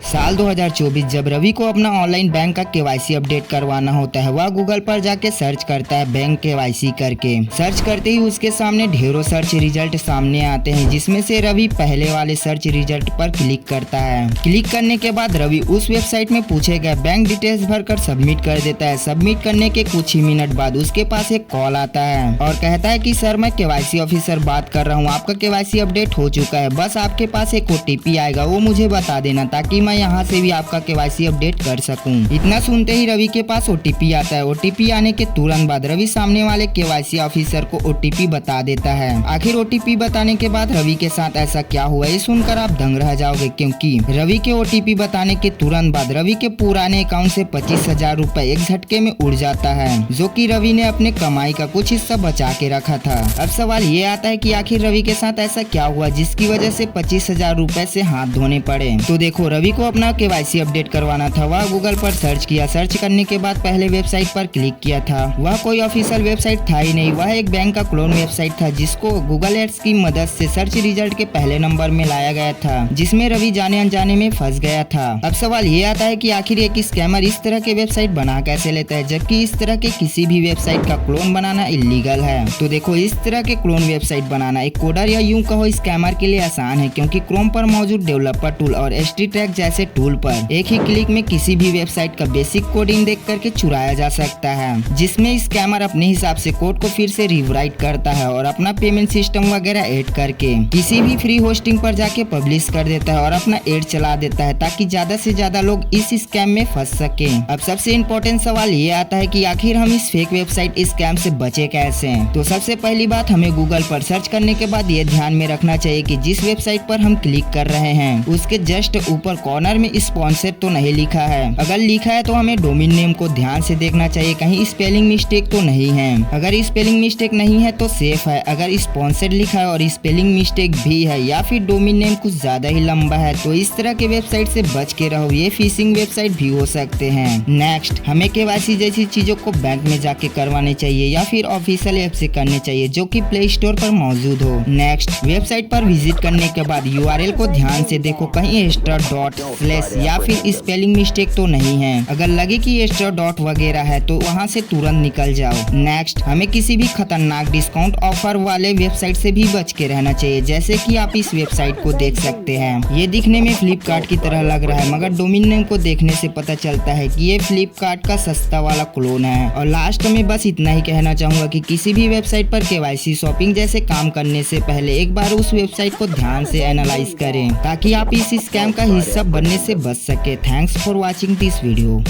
साल 2024 जब रवि को अपना ऑनलाइन बैंक का केवाईसी अपडेट करवाना होता है, वह गूगल पर जाके सर्च करता है बैंक केवाईसी करके। सर्च करते ही उसके सामने ढेरों सर्च रिजल्ट सामने आते हैं, जिसमें से रवि पहले वाले सर्च रिजल्ट पर क्लिक करता है। क्लिक करने के बाद रवि उस वेबसाइट में पूछे गए बैंक डिटेल्स भरकर सबमिट कर देता है। सबमिट करने के कुछ ही मिनट बाद उसके पास एक कॉल आता है और कहता है कि सर, मैं केवाईसी ऑफिसर बात कर रहा हूँ, आपका केवाईसी अपडेट हो चुका है, बस आपके पास एक ओटीपी आएगा, वो मुझे बता देना ताकि मैं यहाँ से भी आपका केवाईसी अपडेट कर सकूं। इतना सुनते ही रवि के पास ओटीपी आता है। ओटीपी आने के तुरंत बाद रवि सामने वाले केवाईसी ऑफिसर को ओटीपी बता देता है। आखिर ओटीपी बताने के बाद रवि के साथ ऐसा क्या हुआ, ये सुनकर आप दंग रह जाओगे, क्योंकि रवि के ओटीपी बताने के तुरंत बाद रवि के पुराने अकाउंट से 25,000 रुपए एक झटके में उड़ जाता है, जो कि रवि ने अपने कमाई का कुछ हिस्सा बचा के रखा था। अब सवाल ये आता है कि आखिर रवि के साथ ऐसा क्या हुआ जिसकी वजह से 25,000 रुपए से हाथ धोने पड़े। तो देखो, रवि को अपना केवाईसी अपडेट करवाना था। वह गूगल पर सर्च किया। सर्च करने के बाद पहले वेबसाइट पर क्लिक किया था। वह कोई ऑफिशियल वेबसाइट था ही नहीं, वह एक बैंक का क्लोन वेबसाइट था जिसको गूगल एड्स की मदद से सर्च रिजल्ट के पहले नंबर में लाया गया था, जिसमें रवि जाने अनजाने में फंस गया था। अब सवाल ये आता है कि आखिर एक स्कैमर इस तरह के वेबसाइट बना कैसे लेता है, जबकि इस तरह के किसी भी वेबसाइट का क्लोन बनाना इलीगल है। तो देखो, इस तरह के क्लोन वेबसाइट बनाना एक कोडर या यूं कहो स्कैमर के लिए आसान है, क्योंकि क्रोम पर मौजूद डेवलपर टूल और एचटी-ट्रैक जैसे टूल पर एक ही क्लिक में किसी भी वेबसाइट का बेसिक कोडिंग देख करके चुराया जा सकता है, जिसमें स्कैमर अपने हिसाब से कोड को फिर से रिवराइट करता है और अपना पेमेंट सिस्टम वगैरह ऐड करके किसी भी फ्री होस्टिंग पर जाके पब्लिश कर देता है और अपना एड चला देता है, ताकि ज्यादा से ज्यादा लोग इस स्कैम में फंस सके। अब सबसे इम्पोर्टेंट सवाल ये आता है कि आखिर हम इस फेक वेबसाइट स्कैम से बचे कैसे। तो सबसे पहली बात, हमें गूगल पर सर्च करने के बाद ये ध्यान में रखना चाहिए कि जिस वेबसाइट पर हम क्लिक कर रहे हैं उसके जस्ट ऊपर कॉर्नर में स्पॉन्सर तो नहीं लिखा है। अगर लिखा है तो हमें डोमेन नेम को ध्यान से देखना चाहिए, कहीं स्पेलिंग मिस्टेक तो नहीं है। अगर स्पेलिंग मिस्टेक नहीं है तो सेफ है। अगर स्पॉन्सर लिखा है और स्पेलिंग मिस्टेक भी है या फिर डोमेन नेम कुछ ज्यादा ही लंबा है, तो इस तरह के वेबसाइट से बच के रहो, ये फिशिंग वेबसाइट भी हो सकते हैं। नेक्स्ट, हमें केवाईसी जैसी चीजों को बैंक में जाके करवाने चाहिए या फिर ऑफिशियल ऐप से करने चाहिए जो कि प्ले स्टोर पर मौजूद हो। नेक्स्ट, वेबसाइट पर विजिट करने के बाद यूआरएल को ध्यान से देखो, कहीं एक्स्ट्रा डॉट स्लैश या फिर स्पेलिंग मिस्टेक तो नहीं है। अगर लगे कि एक्स्ट्रा डॉट वगैरह है तो वहां से तुरंत निकल जाओ। नेक्स्ट, हमें किसी भी खतरनाक डिस्काउंट ऑफर वाले वेबसाइट से भी बच के रहना चाहिए, जैसे कि आप इस वेबसाइट को देख सकते हैं। ये दिखने में फ्लिपकार्ट की तरह लग रहा है, मगर डोमेन नेम को देखने से पता चलता है कि ये फ्लिपकार्ट का सस्ता वाला क्लोन है। और लास्ट में बस इतना ही कहना चाहूंगा कि किसी भी वेबसाइट पर केवाईसी शॉपिंग जैसे काम करने से पहले एक बार उस वेबसाइट को ध्यान से एनालाइज करें, ताकि आप इस स्कैम का हिस्सा बनने से बच सके। Thanks for watching this video.